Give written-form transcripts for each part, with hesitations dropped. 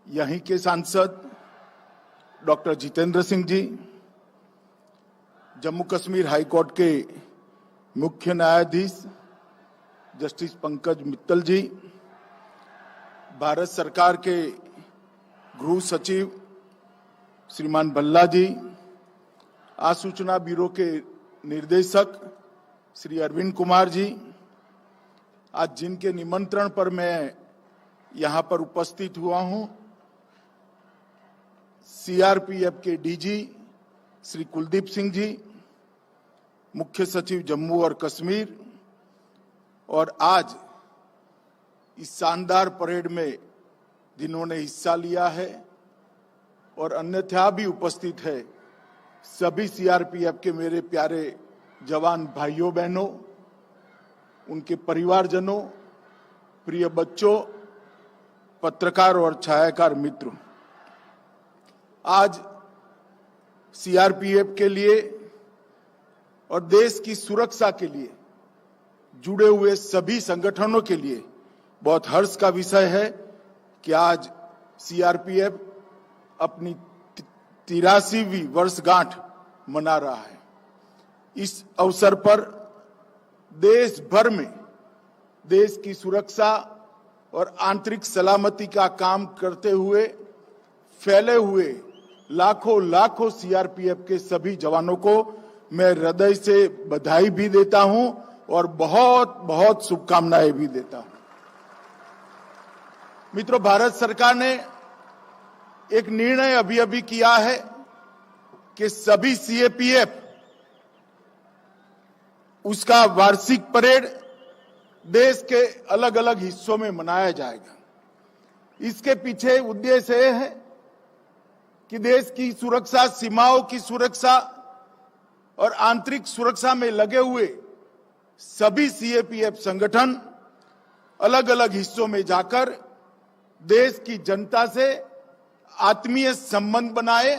यहीं के सांसद doctor Jitendra Singh ji, Jammu Kashmir high court के मुख्य न्यायाधीश जस्टिस पंकज मित्तल जी, भारत सरकार के गृह सचिव श्रीमान भल्ला जी, आसूचना ब्यूरो के निर्देशक श्री अरविंद कुमार जी, आज जिनके निमंत्रण पर मैं यहां पर उपस्थित हुआ हूं, सीआरपीएफ के डीजी श्री कुलदीप सिंह जी, मुख्य सचिव जम्मू और कश्मीर, और आज इस शानदार परेड में जिन्होंने हिस्सा लिया है और अन्यथा भी उपस्थित है, सभी सीआरपीएफ के मेरे प्यारे जवान भाइयों बहनों, उनके परिवारजनों, प्रिय बच्चों, पत्रकार और छायाकार मित्रों, आज सीआरपीएफ के लिए और देश की सुरक्षा के लिए जुड़े हुए सभी संगठनों के लिए बहुत हर्ष का विषय है कि आज सीआरपीएफ अपनी 83वीं वर्षगांठ मना रहा है। इस अवसर पर देश भर में देश की सुरक्षा और आंतरिक सलामती का काम करते हुए फैले हुए लाखों सीआरपीएफ के सभी जवानों को मैं हृदय से बधाई भी देता हूं और बहुत शुभकामनाएं भी देता हूं। मित्रों, भारत सरकार ने एक निर्णय अभी किया है कि सभी सीआरपीएफ उसका वार्षिक परेड देश के अलग अलग हिस्सों में मनाया जाएगा। इसके पीछे उद्देश्य यह है कि देश की सुरक्षा, सीमाओं की सुरक्षा और आंतरिक सुरक्षा में लगे हुए सभी सीआरपीएफ संगठन अलग अलग हिस्सों में जाकर देश की जनता से आत्मीय संबंध बनाए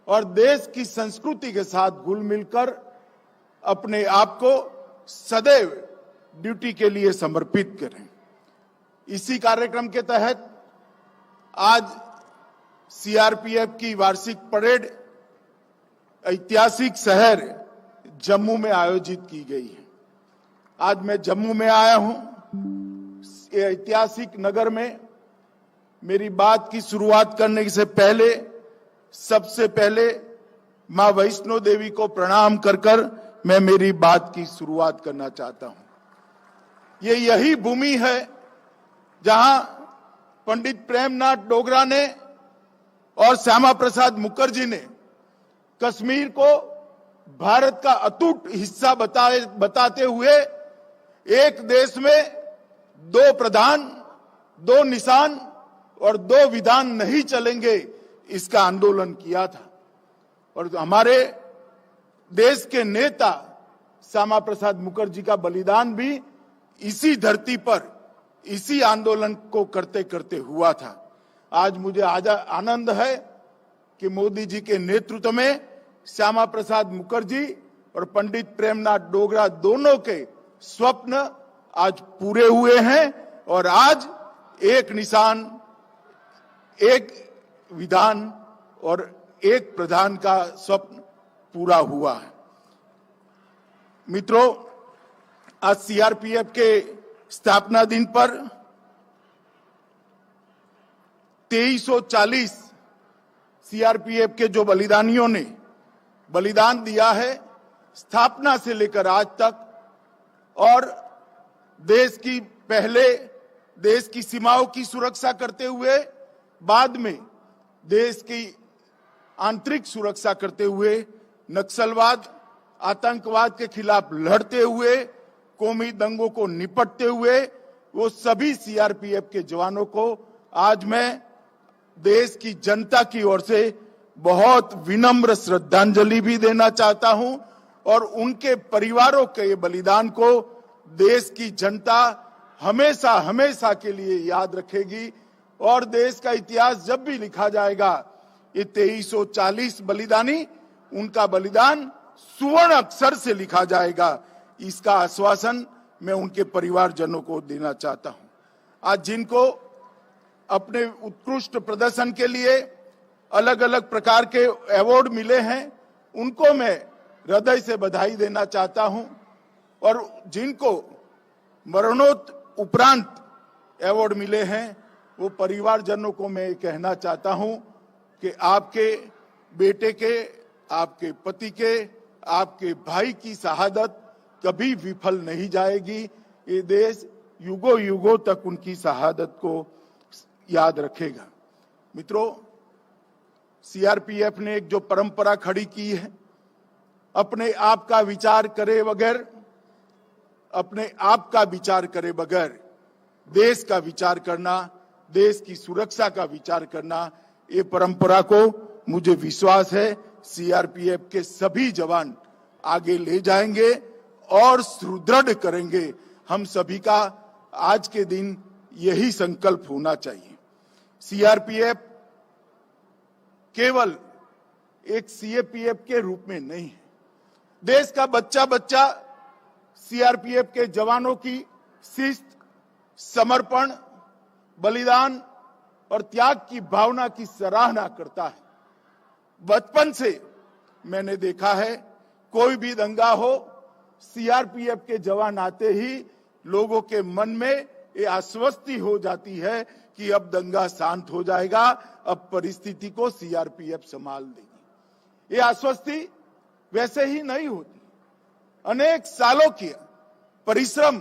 और देश की संस्कृति के साथ घुल मिलकर अपने आप को सदैव ड्यूटी के लिए समर्पित करें। इसी कार्यक्रम के तहत आज सीआरपीएफ की वार्षिक परेड ऐतिहासिक शहर जम्मू में आयोजित की गई है। आज मैं जम्मू में आया हूं। ऐतिहासिक नगर में मेरी बात की शुरुआत करने से पहले सबसे पहले मां वैष्णो देवी को प्रणाम कर मैं मेरी बात की शुरुआत करना चाहता हूं। ये यही भूमि है जहां पंडित प्रेमनाथ डोगरा ने और श्यामा प्रसाद मुखर्जी ने कश्मीर को भारत का अटूट हिस्सा बताते हुए एक देश में दो प्रधान, दो निशान और दो विधान नहीं चलेंगे, इसका आंदोलन किया था। और हमारे देश के नेता श्यामा प्रसाद मुखर्जी का बलिदान भी इसी धरती पर इसी आंदोलन को करते करते हुआ था। आज मुझे आनंद है कि मोदी जी के नेतृत्व में श्यामा प्रसाद मुखर्जी और पंडित प्रेमनाथ डोगरा दोनों के स्वप्न आज पूरे हुए हैं और आज एक निशान, एक विधान और एक प्रधान का स्वप्न पूरा हुआ है। मित्रों, आज सीआरपीएफ के स्थापना दिन पर 2340 सीआरपीएफ के जो बलिदानियों ने बलिदान दिया है स्थापना से लेकर आज तक, और देश की सीमाओं की सुरक्षा करते हुए, बाद में देश की आंतरिक सुरक्षा करते हुए, नक्सलवाद, आतंकवाद के खिलाफ लड़ते हुए, कौमी दंगों को निपटते हुए, वो सभी सीआरपीएफ के जवानों को आज मैं देश की जनता की ओर से बहुत विनम्र श्रद्धांजलि भी देना चाहता हूं और उनके परिवारों के बलिदान को देश की जनता हमेशा के लिए याद रखेगी। और देश का इतिहास जब भी लिखा जाएगा, ये 2340 बलिदानी, उनका बलिदान सुवर्ण अक्षर से लिखा जाएगा। इसका आश्वासन मैं उनके परिवारजनों को देना चाहता हूं। आज जिनको अपने उत्कृष्ट प्रदर्शन के लिए अलग अलग प्रकार के अवार्ड मिले हैं, उनको मैं हृदय से बधाई देना चाहता हूं। और जिनको मरणोपरांत अवार्ड मिले हैं, वो परिवारजनों को मैं कहना चाहता हूं कि आपके बेटे के, आपके पति के, आपके भाई की शहादत कभी विफल नहीं जाएगी। ये देश युगों युगों तक उनकी शहादत को याद रखेगा। मित्रों, सीआरपीएफ ने एक जो परंपरा खड़ी की है, अपने आप का विचार करे बगैर, अपने आप का विचार करे बगैर देश का विचार करना, देश की सुरक्षा का विचार करना, ये परंपरा को मुझे विश्वास है सीआरपीएफ के सभी जवान आगे ले जाएंगे और सुदृढ़ करेंगे। हम सभी का आज के दिन यही संकल्प होना चाहिए। सीआरपीएफ केवल एक सीएपीएफ के रूप में नहीं है। देश का बच्चा बच्चा सीआरपीएफ के जवानों की शिस्त, समर्पण, बलिदान और त्याग की भावना की सराहना करता है। बचपन से मैंने देखा है, कोई भी दंगा हो, सीआरपीएफ के जवान आते ही लोगों के मन में ये आश्वस्ति हो जाती है कि अब दंगा शांत हो जाएगा, अब परिस्थिति को सीआरपीएफ संभाल देगी। ये आश्वस्ति वैसे ही नहीं होती, अनेक सालों की परिश्रम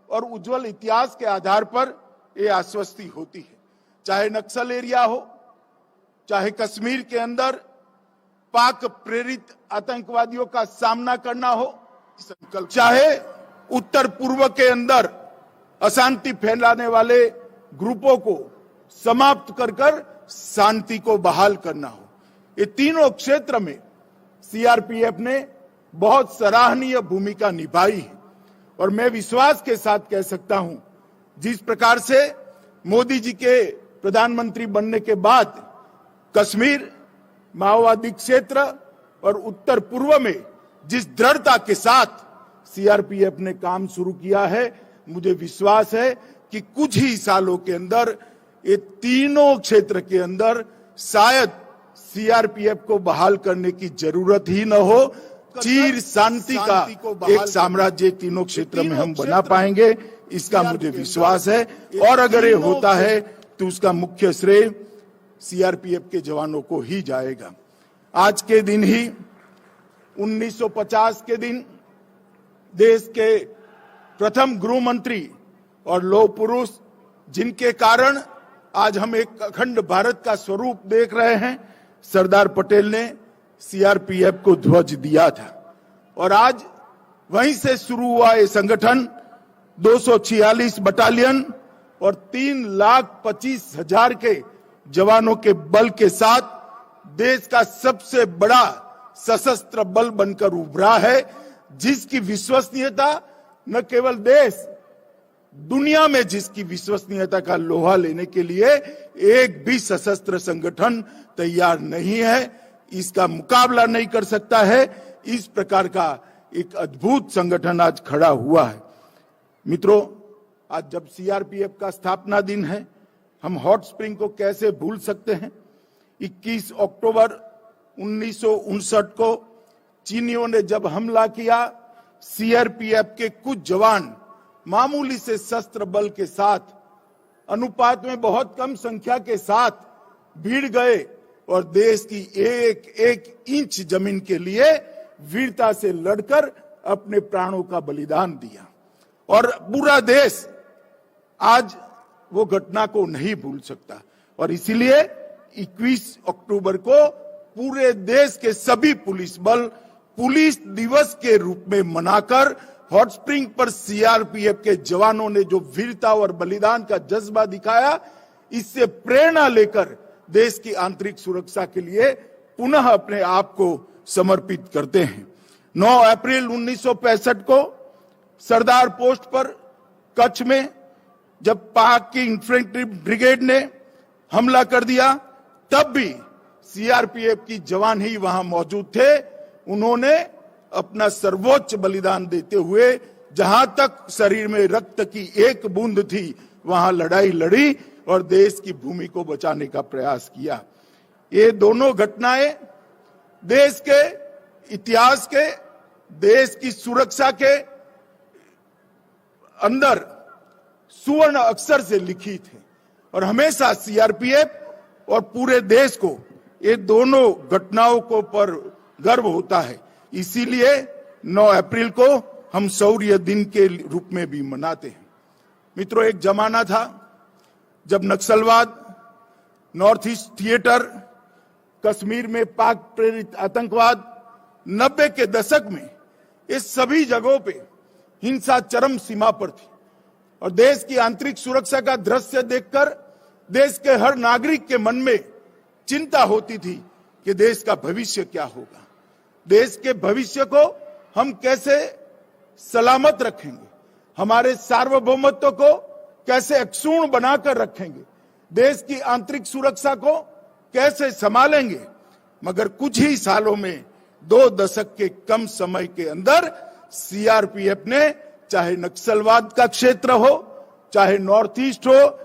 और उज्जवल इतिहास के आधार पर ये आश्वस्ति होती है। चाहे नक्सल एरिया हो, चाहे कश्मीर के अंदर पाक प्रेरित आतंकवादियों का सामना करना हो, चाहे उत्तर पूर्व के अंदर अशांति फैलाने वाले ग्रुपों को समाप्त कर शांति को बहाल करना हो, ये तीनों क्षेत्र में सीआरपीएफ ने बहुत सराहनीय भूमिका निभाई है। और मैं विश्वास के साथ कह सकता हूं, जिस प्रकार से मोदी जी के प्रधानमंत्री बनने के बाद कश्मीर, माओवादी क्षेत्र और उत्तर पूर्व में जिस दृढ़ता के साथ सीआरपीएफ ने काम शुरू किया है, मुझे विश्वास है कि कुछ ही सालों के अंदर ये तीनों क्षेत्र के अंदर शायद सीआरपीएफ को बहाल करने की जरूरत ही न हो। चिर शांति का एक साम्राज्य तीनों क्षेत्र में हम बना पाएंगे, इसका मुझे विश्वास है। और अगर ये होता है तो उसका मुख्य श्रेय सीआरपीएफ के जवानों को ही जाएगा। आज के दिन ही 1950 के दिन देश के प्रथम गृह मंत्री और लौह पुरुष, जिनके कारण आज हम एक अखंड भारत का स्वरूप देख रहे हैं, सरदार पटेल ने सीआरपीएफ को ध्वज दिया था। और आज वहीं से शुरू हुआ ये संगठन 246 बटालियन और 3,25,000 के जवानों के बल के साथ देश का सबसे बड़ा सशस्त्र बल बनकर उभरा है, जिसकी विश्वसनीयता न केवल देश, दुनिया में जिसकी विश्वसनीयता का लोहा लेने के लिए एक भी सशस्त्र संगठन तैयार नहीं है, इसका मुकाबला नहीं कर सकता है। इस प्रकार का एक अद्भुत संगठन आज खड़ा हुआ है। मित्रों, आज जब सीआरपीएफ का स्थापना दिन है, हम हॉट स्प्रिंग को कैसे भूल सकते हैं। 21 अक्टूबर 1959 को चीनियों ने जब हमला किया, सीआरपीएफ के कुछ जवान मामूली से शस्त्र बल के साथ, अनुपात में बहुत कम संख्या के साथ भीड़ गए और देश की एक एक इंच जमीन के लिए वीरता से लड़कर अपने प्राणों का बलिदान दिया। और पूरा देश आज वो घटना को नहीं भूल सकता। और इसीलिए 21 अक्टूबर को पूरे देश के सभी पुलिस बल पुलिस दिवस के रूप में मनाकर हॉट स्प्रिंग पर सीआरपीएफ के जवानों ने जो वीरता और बलिदान का जज्बा दिखाया, इससे प्रेरणा लेकर देश की आंतरिक सुरक्षा के लिए पुनः अपने आप को समर्पित करते हैं। 9 अप्रैल 1965 को सरदार पोस्ट पर कच्छ में जब पाक की इन्फेंट्री ब्रिगेड ने हमला कर दिया, तब भी सीआरपीएफ की जवान ही वहां मौजूद थे। उन्होंने अपना सर्वोच्च बलिदान देते हुए जहां तक शरीर में रक्त की एक बूंद थी, वहां लड़ाई लड़ी और देश की भूमि को बचाने का प्रयास किया। ये दोनों घटनाएं देश के इतिहास के, देश की सुरक्षा के अंदर सुवर्ण अक्षर से लिखी थे और हमेशा सीआरपीएफ और पूरे देश को ये दोनों घटनाओं को पर गर्व होता है। इसीलिए 9 अप्रैल को हम शौर्य दिन के रूप में भी मनाते हैं। मित्रों, एक जमाना था जब नक्सलवाद, नॉर्थ ईस्ट थिएटर, कश्मीर में पाक प्रेरित आतंकवाद, 90 के दशक में ये सभी जगहों पे हिंसा चरम सीमा पर थी और देश की आंतरिक सुरक्षा का दृश्य देखकर देश के हर नागरिक के मन में चिंता होती थी कि देश का भविष्य क्या होगा, देश के भविष्य को हम कैसे सलामत रखेंगे, हमारे सार्वभौमत्व को कैसे अक्षुण्ण बनाकर रखेंगे, देश की आंतरिक सुरक्षा को कैसे संभालेंगे। मगर कुछ ही सालों में 2 दशक के कम समय के अंदर सीआरपीएफ ने, चाहे नक्सलवाद का क्षेत्र हो, चाहे नॉर्थ ईस्ट हो,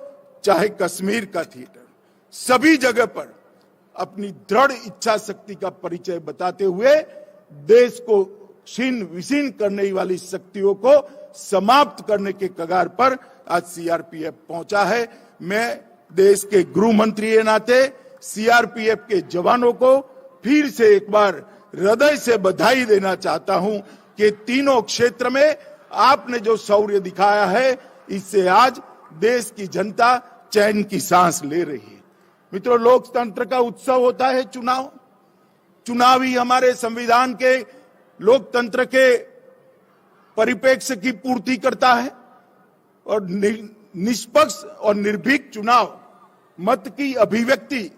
चाहे कश्मीर का थिएटर, सभी जगह पर अपनी दृढ़ इच्छा शक्ति का परिचय बताते हुए देश को छीन विशीन करने वाली शक्तियों को समाप्त करने के कगार पर आज सीआरपीएफ पहुंचा है। मैं देश के गृह मंत्री के नाते सीआरपीएफ के जवानों को फिर से एक बार हृदय से बधाई देना चाहता हूं कि तीनों क्षेत्र में आपने जो शौर्य दिखाया है, इससे आज देश की जनता चैन की सांस ले रही है। मित्रों, लोकतंत्र का उत्सव होता है चुनाव। चुनाव ही हमारे संविधान के लोकतंत्र के परिप्रेक्ष्य की पूर्ति करता है और निष्पक्ष और निर्भीक चुनाव, मत की अभिव्यक्ति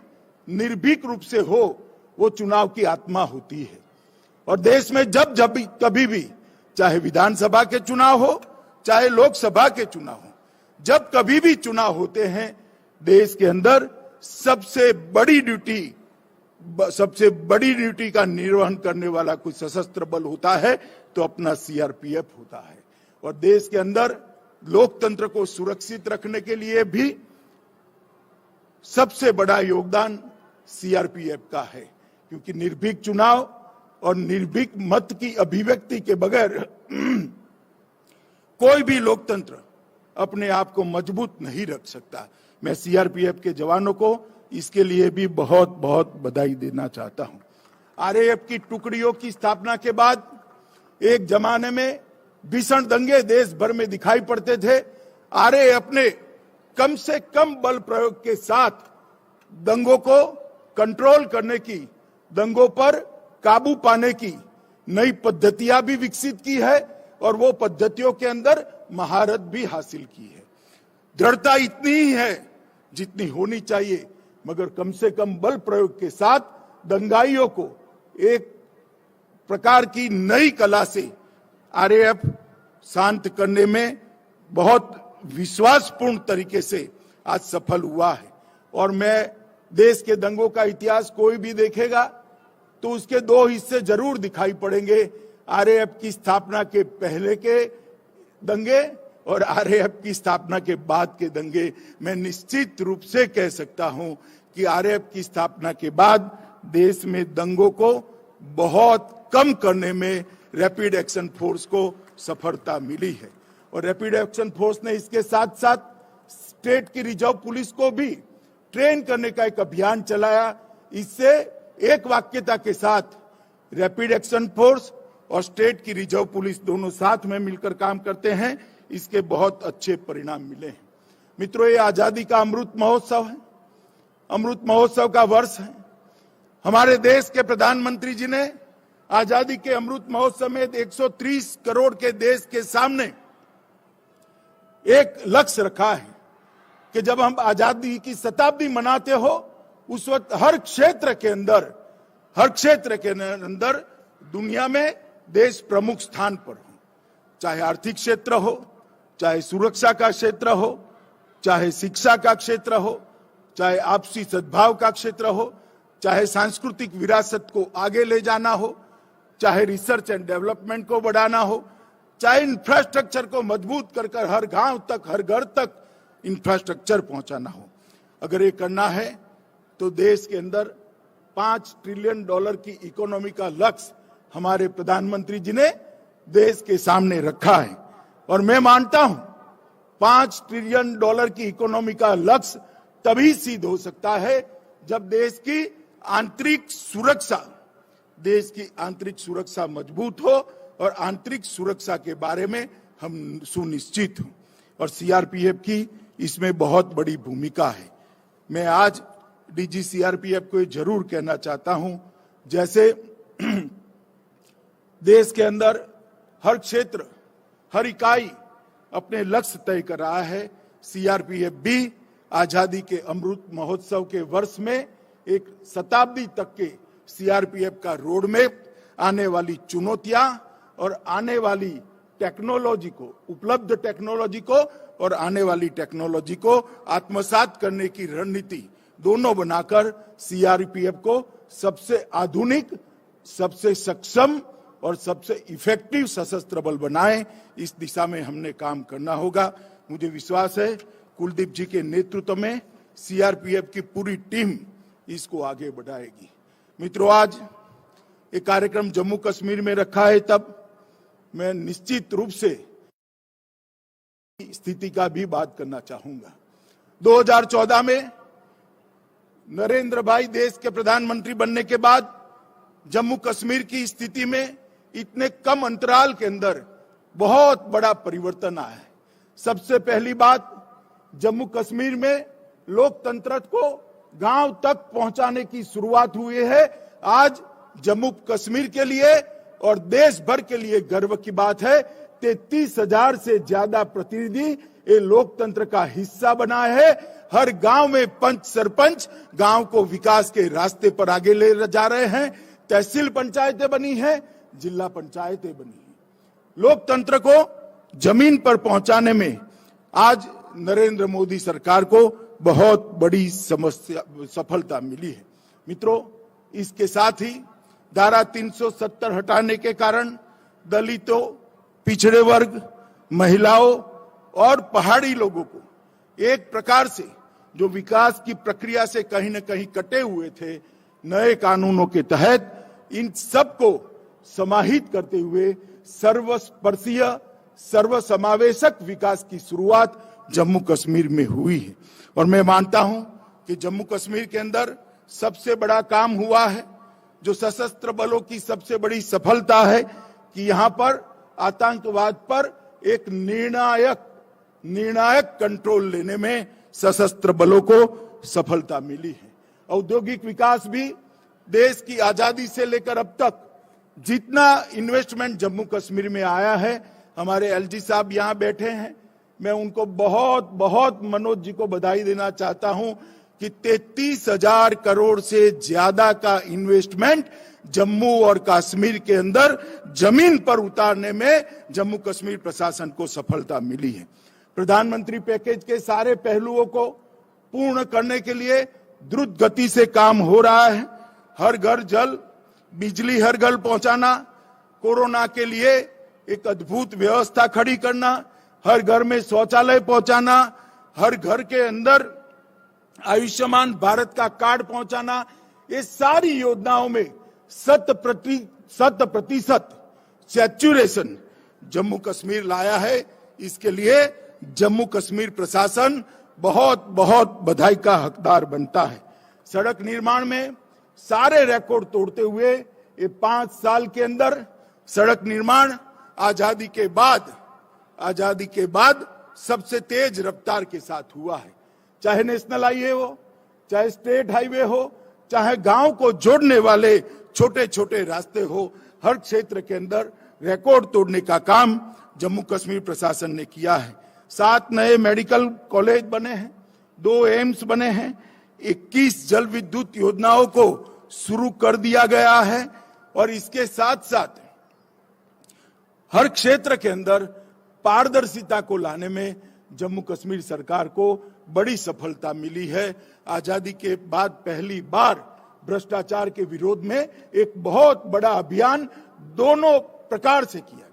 निर्भीक रूप से हो, वो चुनाव की आत्मा होती है। और देश में जब कभी भी, चाहे विधानसभा के चुनाव हो, चाहे लोकसभा के चुनाव हो, जब कभी भी चुनाव होते हैं, देश के अंदर सबसे बड़ी ड्यूटी का निर्वहन करने वाला कोई सशस्त्र बल होता है तो अपना सीआरपीएफ होता है। और देश के अंदर लोकतंत्र को सुरक्षित रखने के लिए भी सबसे बड़ा योगदान सीआरपीएफ का है, क्योंकि निर्भीक चुनाव और निर्भीक मत की अभिव्यक्ति के बगैर कोई भी लोकतंत्र अपने आप को मजबूत नहीं रख सकता। मैं सीआरपीएफ के जवानों को इसके लिए भी बहुत बहुत बधाई देना चाहता हूं। आरएएफ की टुकड़ियों की स्थापना के बाद एक जमाने में भीषण दंगे देश भर में दिखाई पड़ते थे। आरएएफ ने कम से कम बल प्रयोग के साथ दंगों को कंट्रोल करने की, दंगों पर काबू पाने की नई पद्धतियां भी विकसित की है और वो पद्धतियों के अंदर महारत भी हासिल की है। दृढ़ता इतनी ही है जितनी होनी चाहिए, मगर कम से कम बल प्रयोग के साथ दंगाइयों को एक प्रकार की नई कला से आरएएफ शांत करने में बहुत विश्वासपूर्ण तरीके से आज सफल हुआ है। और मैं देश के दंगों का इतिहास कोई भी देखेगा तो उसके 2 हिस्से जरूर दिखाई पड़ेंगे, आरएएफ की स्थापना के पहले के दंगे और आरएएफ की स्थापना के बाद के दंगे। मैं निश्चित रूप से कह सकता हूं कि आरएएफ की स्थापना के बाद देश में दंगों को बहुत कम करने में रैपिड एक्शन फोर्स को सफलता मिली है। और रैपिड एक्शन फोर्स ने इसके साथ साथ स्टेट की रिजर्व पुलिस को भी ट्रेन करने का एक अभियान चलाया। इससे एक वाक्यता के साथ रैपिड एक्शन फोर्स और स्टेट की रिजर्व पुलिस दोनों साथ में मिलकर काम करते हैं, इसके बहुत अच्छे परिणाम मिले हैं। मित्रों, ये आजादी का अमृत महोत्सव है, अमृत महोत्सव का वर्ष है। हमारे देश के प्रधानमंत्री जी ने आजादी के अमृत महोत्सव में 130 करोड़ के देश के सामने एक लक्ष्य रखा है कि जब हम आजादी की शताब्दी मनाते हो, उस वक्त हर क्षेत्र के अंदर दुनिया में देश प्रमुख स्थान पर हो, चाहे आर्थिक क्षेत्र हो, चाहे सुरक्षा का क्षेत्र हो, चाहे शिक्षा का क्षेत्र हो, चाहे आपसी सद्भाव का क्षेत्र हो, चाहे सांस्कृतिक विरासत को आगे ले जाना हो, चाहे रिसर्च एंड डेवलपमेंट को बढ़ाना हो, चाहे इंफ्रास्ट्रक्चर को मजबूत कर हर गांव तक, हर घर तक इंफ्रास्ट्रक्चर पहुंचाना हो। अगर ये करना है तो देश के अंदर $5 ट्रिलियन की इकोनॉमी का लक्ष्य हमारे प्रधानमंत्री जी ने देश के सामने रखा है। और मैं मानता हूं $5 ट्रिलियन की इकोनॉमी का लक्ष्य तभी सिद्ध हो सकता है जब देश की आंतरिक सुरक्षा मजबूत हो और आंतरिक सुरक्षा के बारे में हम सुनिश्चित हो। और सीआरपीएफ की इसमें बहुत बड़ी भूमिका है। मैं आज डीजी सीआरपीएफ को जरूर कहना चाहता हूं, जैसे देश के अंदर हर क्षेत्र, हर इकाई अपने लक्ष्य तय कर रहा है, सीआरपीएफ भी आजादी के अमृत महोत्सव के वर्ष में एक शताब्दी तक के सीआरपीएफ का रोड मैप, आने वाली चुनौतियां और आने वाली टेक्नोलॉजी को, उपलब्ध टेक्नोलॉजी को और आने वाली टेक्नोलॉजी को आत्मसात करने की रणनीति दोनों बनाकर सीआरपीएफ को सबसे आधुनिक, सबसे सक्षम और सबसे इफेक्टिव सशस्त्र बल बनाए। इस दिशा में हमने काम करना होगा। मुझे विश्वास है कुलदीप जी के नेतृत्व में सीआरपीएफ की पूरी टीम इसको आगे बढ़ाएगी। मित्रों, आज ये कार्यक्रम जम्मू कश्मीर में रखा है, तब मैं निश्चित रूप से स्थिति का भी बात करना चाहूंगा। 2014 में नरेंद्र भाई देश के प्रधानमंत्री बनने के बाद जम्मू कश्मीर की स्थिति में इतने कम अंतराल के अंदर बहुत बड़ा परिवर्तन आया है। सबसे पहली बात, जम्मू कश्मीर में लोकतंत्र को गांव तक पहुंचाने की शुरुआत हुई है। आज जम्मू कश्मीर के लिए और देश भर के लिए गर्व की बात है, 33,000 से ज्यादा प्रतिनिधि ये लोकतंत्र का हिस्सा बनाए हैं। हर गांव में पंच सरपंच गांव को विकास के रास्ते पर आगे ले जा रहे हैं। तहसील पंचायतें बनी हैं, जिला पंचायतें बनी हैं। लोकतंत्र को जमीन पर पहुंचाने में आज नरेंद्र मोदी सरकार को बहुत बड़ी सफलता मिली है। मित्रों, इसके साथ ही धारा 370 हटाने के कारण दलितों, पिछड़े वर्ग, महिलाओं और पहाड़ी लोगों को एक प्रकार से जो विकास की प्रक्रिया से कहीं न कहीं कटे हुए थे, नए कानूनों के तहत इन सबको समाहित करते हुए सर्वस्पर्शीय, सर्वसमावेशक विकास की शुरुआत जम्मू कश्मीर में हुई है। और मैं मानता हूं कि जम्मू कश्मीर के अंदर सबसे बड़ा काम हुआ है, जो सशस्त्र बलों की सबसे बड़ी सफलता है कि यहां पर आतंकवाद पर एक निर्णायक कंट्रोल लेने में सशस्त्र बलों को सफलता मिली है। औद्योगिक विकास भी देश की आजादी से लेकर अब तक जितना इन्वेस्टमेंट जम्मू कश्मीर में आया है, हमारे एलजी साहब यहां बैठे हैं, मैं उनको बहुत बहुत मनोज जी को बधाई देना चाहता हूं कि 33,000 करोड़ से ज्यादा का इन्वेस्टमेंट जम्मू और कश्मीर के अंदर जमीन पर उतारने में जम्मू कश्मीर प्रशासन को सफलता मिली है। प्रधानमंत्री पैकेज के सारे पहलुओं को पूर्ण करने के लिए द्रुत गति से काम हो रहा है। हर घर जल, बिजली हर घर पहुंचाना, कोरोना के लिए एक अद्भुत व्यवस्था खड़ी करना, हर घर में शौचालय पहुंचाना, हर घर के अंदर आयुष्मान भारत का कार्ड पहुंचाना, ये सारी योजनाओं में 100% सैचुरेशन जम्मू कश्मीर लाया है। इसके लिए जम्मू कश्मीर प्रशासन बहुत बहुत बधाई का हकदार बनता है। सड़क निर्माण में सारे रिकॉर्ड तोड़ते हुए ये 5 साल के अंदर सड़क निर्माण आजादी के बाद सबसे तेज रफ्तार के साथ हुआ है। चाहे नेशनल हाईवे हो, चाहे स्टेट हाईवे हो, चाहे गांव को जोड़ने वाले छोटे छोटे रास्ते हो, हर क्षेत्र के अंदर रिकॉर्ड तोड़ने का काम जम्मू कश्मीर प्रशासन ने किया है। 7 नए मेडिकल कॉलेज बने हैं, 2 एम्स बने हैं, 21 जल विद्युत योजनाओं को शुरू कर दिया गया है। और इसके साथ साथ हर क्षेत्र के अंदर पारदर्शिता को लाने में जम्मू कश्मीर सरकार को बड़ी सफलता मिली है। आजादी के बाद पहली बार भ्रष्टाचार के विरोध में एक बहुत बड़ा अभियान दोनों प्रकार से किया गया।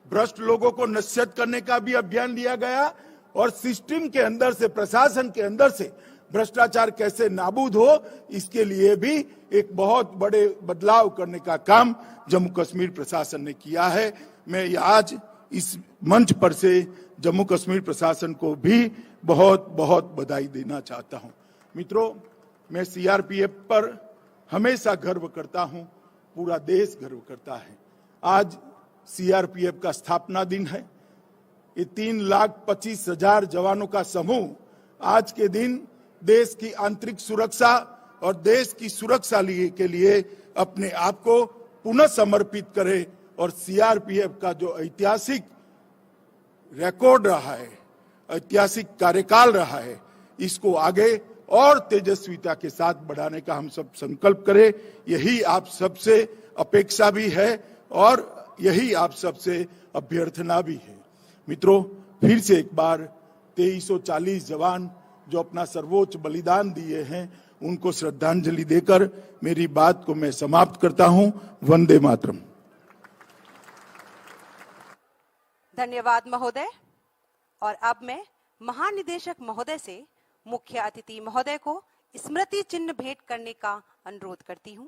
भ्रष्ट लोगों को नसीहत करने का भी अभियान लिया गया और सिस्टम के अंदर से, प्रशासन के अंदर से भ्रष्टाचार कैसे नाबूद हो, इसके लिए भी एक बहुत बड़े बदलाव करने का काम जम्मू कश्मीर प्रशासन ने किया है। मैं आज इस मंच पर से जम्मू कश्मीर प्रशासन को भी बहुत बहुत बधाई देना चाहता हूं। मित्रों, मैं सीआरपीएफ पर हमेशा गर्व करता हूं, पूरा देश गर्व करता है। आज सीआरपीएफ का स्थापना दिन है। ये 3,25,000 जवानों का समूह आज के दिन देश की आंतरिक सुरक्षा और देश की सुरक्षा के लिए अपने आप को पुनः समर्पित करे और सीआरपीएफ का जो ऐतिहासिक रिकॉर्ड रहा है, ऐतिहासिक कार्यकाल रहा है, इसको आगे और तेजस्विता के साथ बढ़ाने का हम सब संकल्प करें। यही आप सबसे अपेक्षा भी है और यही आप सबसे अभ्यर्थना भी है। मित्रों, फिर से एक बार 2340 जवान जो अपना सर्वोच्च बलिदान दिए हैं, उनको श्रद्धांजलि देकर मेरी बात को मैं समाप्त करता हूं। वंदे मातरम। धन्यवाद महोदय। और अब मैं महानिदेशक महोदय से मुख्य अतिथि महोदय को स्मृति चिन्ह भेंट करने का अनुरोध करती हूं।